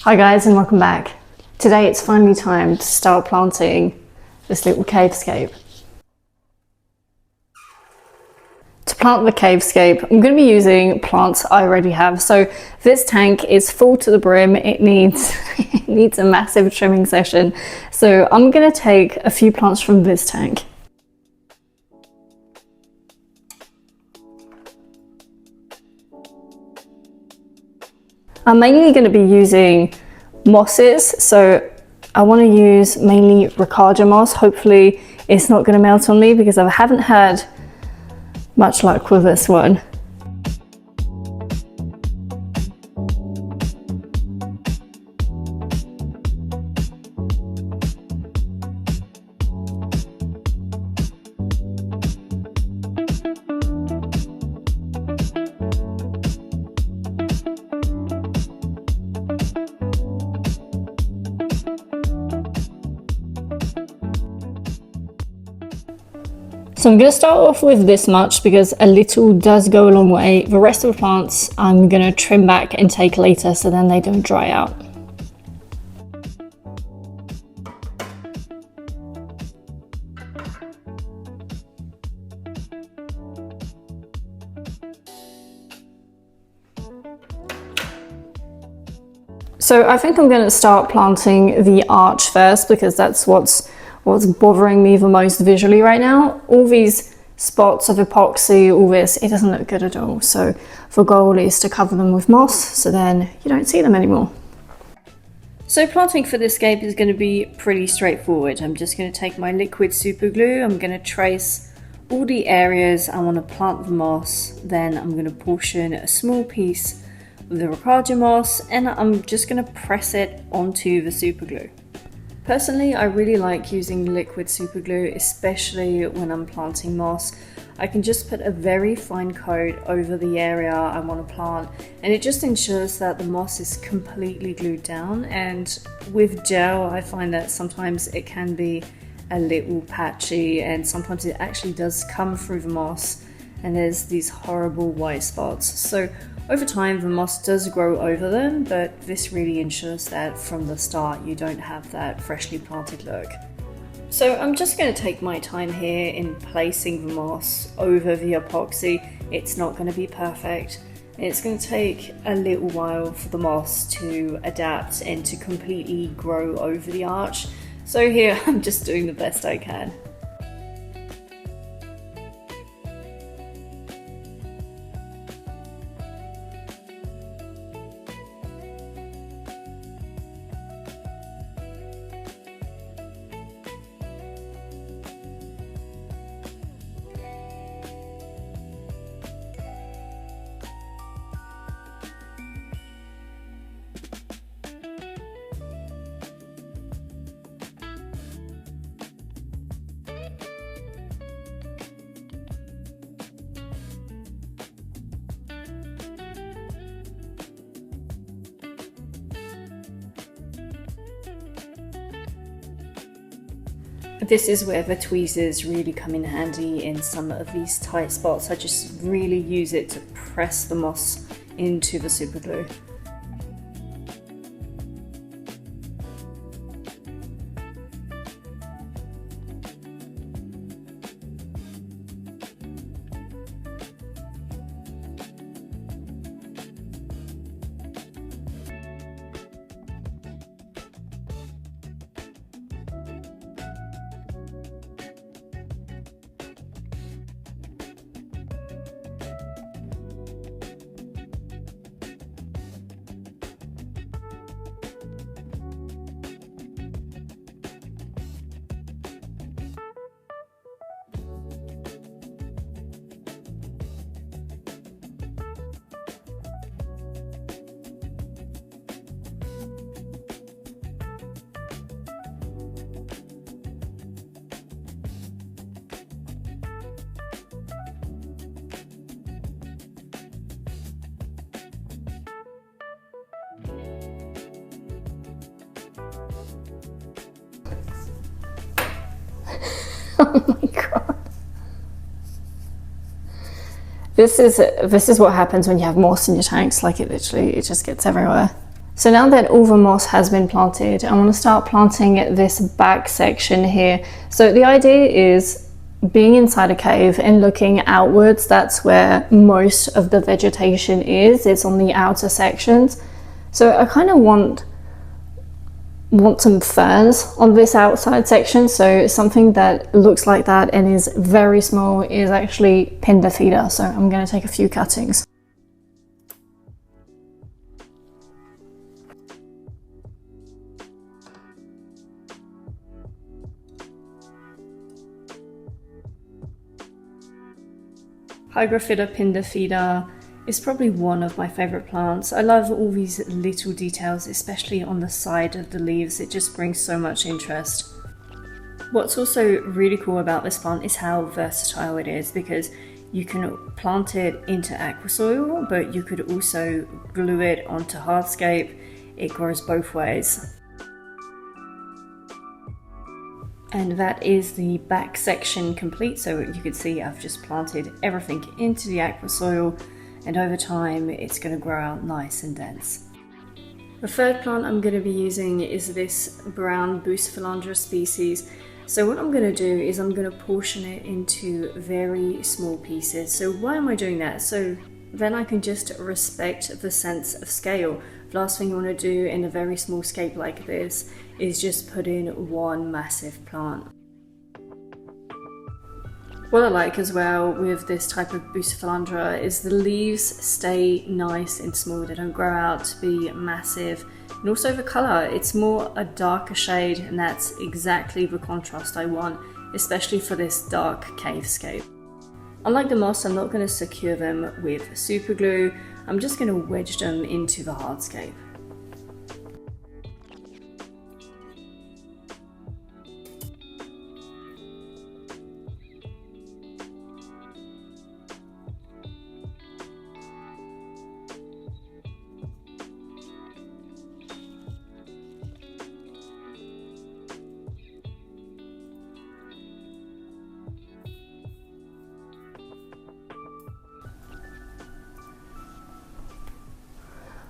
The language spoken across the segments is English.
Hi guys and welcome back. Today it's finally time to start planting this little cavescape. To plant the cavescape, I'm going to be using plants I already have. So this tank is full to the brim. It needs a massive trimming session. So I'm going to take a few plants from this tank. I'm mainly going to be using mosses, so I want to use mainly Riccardia moss. Hopefully it's not going to melt on me because I haven't had much luck with this one. So I'm going to start off with this much because a little does go a long way. The rest of the plants I'm going to trim back and take later so then they don't dry out. So I think I'm going to start planting the arch first because that's what's bothering me the most visually right now. All these spots of epoxy, all this, it doesn't look good at all. So the goal is to cover them with moss so then you don't see them anymore. So planting for this scape is going to be pretty straightforward. I'm just going to take my liquid super glue. I'm going to trace all the areas I want to plant the moss. Then I'm going to portion a small piece of the Riccardia moss and I'm just going to press it onto the super glue. Personally, I really like using liquid super glue, especially when I'm planting moss. I can just put a very fine coat over the area I want to plant and it just ensures that the moss is completely glued down. And with gel, I find that sometimes it can be a little patchy and sometimes it actually does come through the moss and there's these horrible white spots. So over time, the moss does grow over them, but this really ensures that from the start you don't have that freshly planted look. So I'm just going to take my time here in placing the moss over the epoxy. It's not going to be perfect. It's going to take a little while for the moss to adapt and to completely grow over the arch. So here I'm just doing the best I can. This is where the tweezers really come in handy in some of these tight spots. I just really use it to press the moss into the super glue. Oh my god. This is what happens when you have moss in your tanks. Like it just gets everywhere. So now that all the moss has been planted, I want to start planting this back section here. So the idea is being inside a cave and looking outwards. That's where most of the vegetation is. It's on the outer sections. So I kind of want some ferns on this outside section. So something that looks like that and is very small is actually Pindaphida. So I'm going to take a few cuttings. Hygrophila pindaphida is probably one of my favorite plants. I love all these little details, especially on the side of the leaves. It just brings so much interest. What's also really cool about this plant is how versatile it is, because you can plant it into aquasoil, but you could also glue it onto hardscape. It grows both ways. And that is the back section complete. So you can see I've just planted everything into the aquasoil, and over time it's going to grow out nice and dense. The third plant I'm going to be using is this brown Bucephalandra species. So what I'm going to do is I'm going to portion it into very small pieces. So why am I doing that? So then I can just respect the sense of scale. The last thing you want to do in a very small scape like this is just put in one massive plant. What I like as well with this type of Bucephalandra is the leaves stay nice and small. They don't grow out to be massive. And also the colour, it's more a darker shade, and that's exactly the contrast I want, especially for this dark cavescape. Unlike the moss, I'm not going to secure them with super glue. I'm just going to wedge them into the hardscape.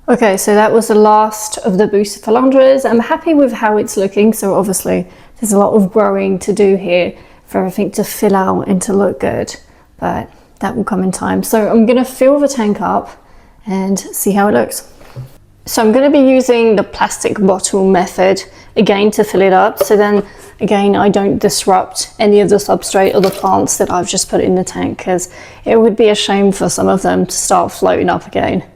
Okay, so that was the last of the Bucephalandras. I'm happy with how it's looking. So obviously there's a lot of growing to do here for everything to fill out and to look good, but that will come in time. So I'm going to fill the tank up and see how it looks. So I'm going to be using the plastic bottle method again to fill it up. So then again, I don't disrupt any of the substrate or the plants that I've just put in the tank, because it would be a shame for some of them to start floating up again.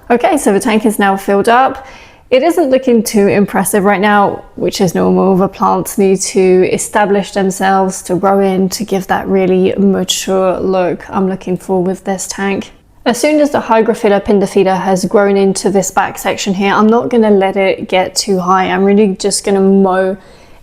Okay, so the tank is now filled up. It isn't looking too impressive right now, which is normal. The plants need to establish themselves to grow in, to give that really mature look I'm looking for with this tank. As soon as the Hygrophila pindaphida has grown into this back section here, I'm not going to let it get too high. I'm really just going to mow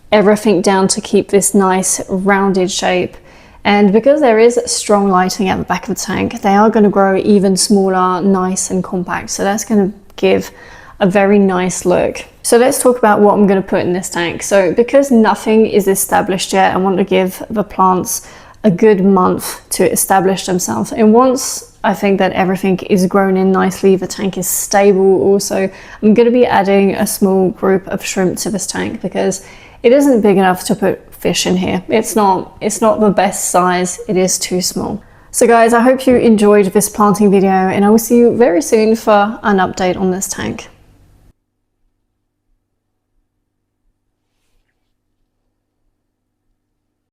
everything down to keep this nice rounded shape. And because there is strong lighting at the back of the tank, they are going to grow even smaller, nice and compact. So that's going to give a very nice look. So let's talk about what I'm going to put in this tank. So because nothing is established yet, I want to give the plants a good month to establish themselves. And once I think that everything is grown in nicely, the tank is stable also, I'm going to be adding a small group of shrimp to this tank, because it isn't big enough to put fish in here. It's not the best size, it is too small. So guys, I hope you enjoyed this planting video, and I will see you very soon for an update on this tank.